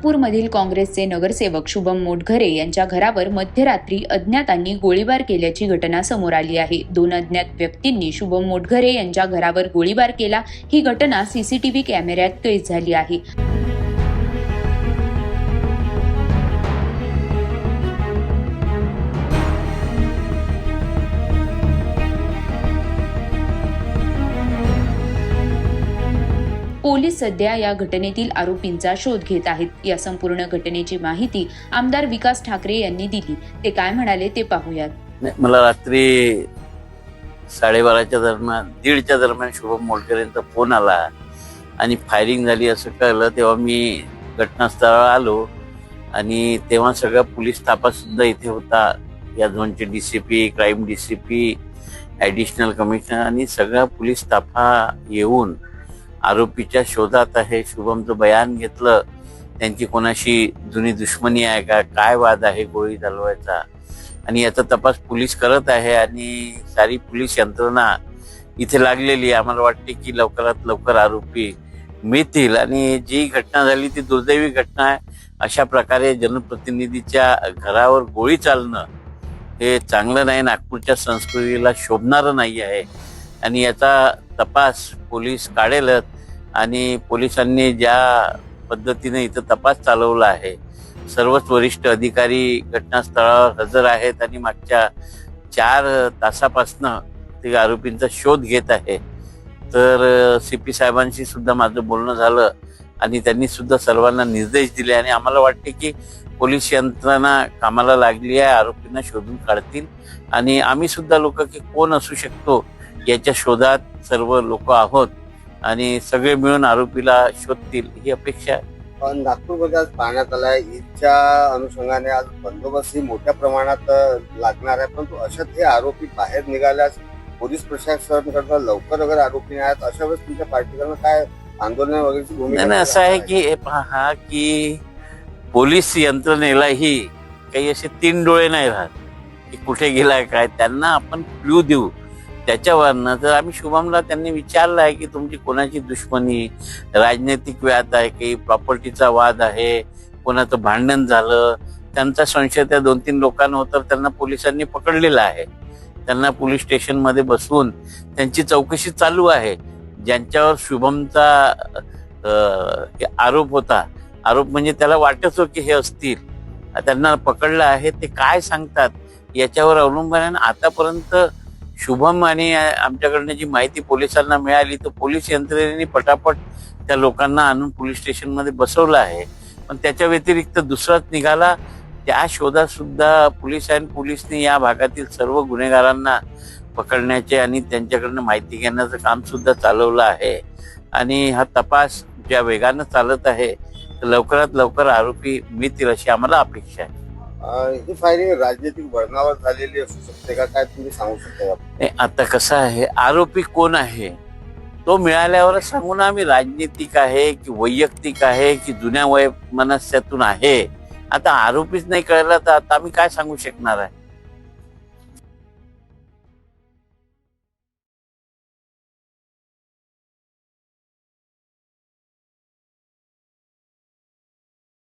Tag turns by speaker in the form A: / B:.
A: नागपूरमधील काँग्रेसचे नगरसेवक शुभम मोटघरे यांच्या घरावर मध्यरात्री अज्ञातांनी गोळीबार केल्याची घटना समोर आली आहे। 2 अज्ञात व्यक्तींनी शुभम मोटघरे यांच्या घरावर गोळीबार केला। ही घटना सीसीटीव्ही कॅमेऱ्यात कैद झाली आहे। पोलीस सध्या या घटनेतील आरोपींचा शोध घेत आहेत। या संपूर्ण घटनेची माहिती आमदार विकास ठाकरे यांनी दिली। ते काय म्हणाले ते पाहूयात।
B: मला रात्री 12:30च्या दरम्यान 1:30च्या दरम्यान शुभम मोटघरेंचा फोन आला आणि फायरिंग झाली असं कळलं। तेव्हा मी घटनास्थळावर आलो आणि तेव्हा सगळा पोलीस ताफा सुद्धा इथे होता। या झोनचे DCP, crime DCP, additional commissioner आणि सगळा पोलीस ताफा येऊन आरोपीच्या शोधात आहे। शुभमचं बयान घेतलं, त्यांची कोणाशी जुनी दुश्मनी आहे का, काय वाद आहे गोळी चालवायचा, आणि याचा तपास पोलीस करत आहे आणि सारी पोलीस यंत्रणा इथे लागलेली आहे। आम्हाला वाटते की लवकरात लवकर आरोपी मिळतील आणि जी घटना झाली ती दुर्दैवी घटना आहे। अशा प्रकारे जनप्रतिनिधीच्या घरावर गोळी चालणं हे चांगलं नाही, नागपूरच्या संस्कृतीला शोभणारं नाही आहे आणि याचा तपास पोलीस काढेलच। आणि पोलिसांनी ज्या पद्धतीने इथं तपास चालवला आहे, सर्वच वरिष्ठ अधिकारी घटनास्थळावर हजर आहेत आणि मागच्या 4 तासापासनं ते आरोपींचा शोध घेत आहे। तर सीपी साहेबांशी सुद्धा माझं बोलणं झालं आणि त्यांनी सुद्धा सर्वांना निर्देश दिले आणि आम्हाला वाटते की पोलीस यंत्रणा कामाला लागली आहे, आरोपींना शोधून काढतील आणि आम्ही सुद्धा लोक की कोण असू शकतो याच्या शोधात सर्व लोक आहोत आणि सगळे मिळून आरोपीला शोधतील ही अपेक्षा आहे।
C: नागपूरमध्ये आज पाहण्यात आलाय, ईदच्या अनुषंगाने आज बंदोबस्त मोठ्या प्रमाणात लागणार आहे, परंतु अशात हे आरोपी बाहेर निघाल्यास पोलीस प्रशासनाकडनं लवकर अगर आरोपी आहेत अशा वेळेस तुमच्या पार्टीकडनं काय आंदोलन वगैरेची भूमिका?
B: नाही, असं आहे की हे पहा की पोलीस यंत्रणेलाही काही असे 3 डोळे नाही राहत की कुठे गेलाय काय, त्यांना आपण क्लू देऊ त्याच्यावरनं। तर आम्ही शुभमला त्यांनी विचारलं आहे की तुमची कोणाची दुश्मनी, राजनैतिक वाद आहे की प्रॉपर्टीचा वाद आहे, कोणाचं भांडण झालं, त्यांचा संशय त्या 2-3 लोकांवर तर त्यांना पोलिसांनी पकडलेला आहे। त्यांना पोलीस स्टेशनमध्ये बसवून त्यांची चौकशी चालू आहे। ज्यांच्यावर शुभमचा आरोप होता, आरोप म्हणजे त्याला वाटत की हे असतील, त्यांना पकडलं आहे, ते काय सांगतात याच्यावर अवलंबून आहे। आतापर्यंत शुभम आणि आमच्याकडनं जी माहिती पोलिसांना मिळाली तर पोलीस यंत्रणेने पटापट त्या लोकांना आणून पोलीस स्टेशनमध्ये बसवलं आहे, पण त्याच्या व्यतिरिक्त दुसराच निघाला। त्या शोधात सुद्धा पोलिसांनी या भागातील सर्व गुन्हेगारांना पकडण्याचे आणि त्यांच्याकडनं माहिती घेण्याचं काम सुद्धा चालवलं आहे आणि हा तपास ज्या वेगानं चालत आहे तर लवकरात लवकर आरोपी मिळतील अशी आम्हाला अपेक्षा आहे।
C: ही फायरिंग राजनैतिक वळणावर झालेली असू शकते का, काय तुम्ही सांगू शकता?
B: आता कसं आहे, आरोपी कोण आहे तो मिळाल्यावरच सांगू ना आम्ही, राजनीतिक आहे की वैयक्तिक आहे की जुन्या मनस्यातून आहे। आता आरोपीच नाही कळला तर आता आम्ही काय सांगू शकणार आहे?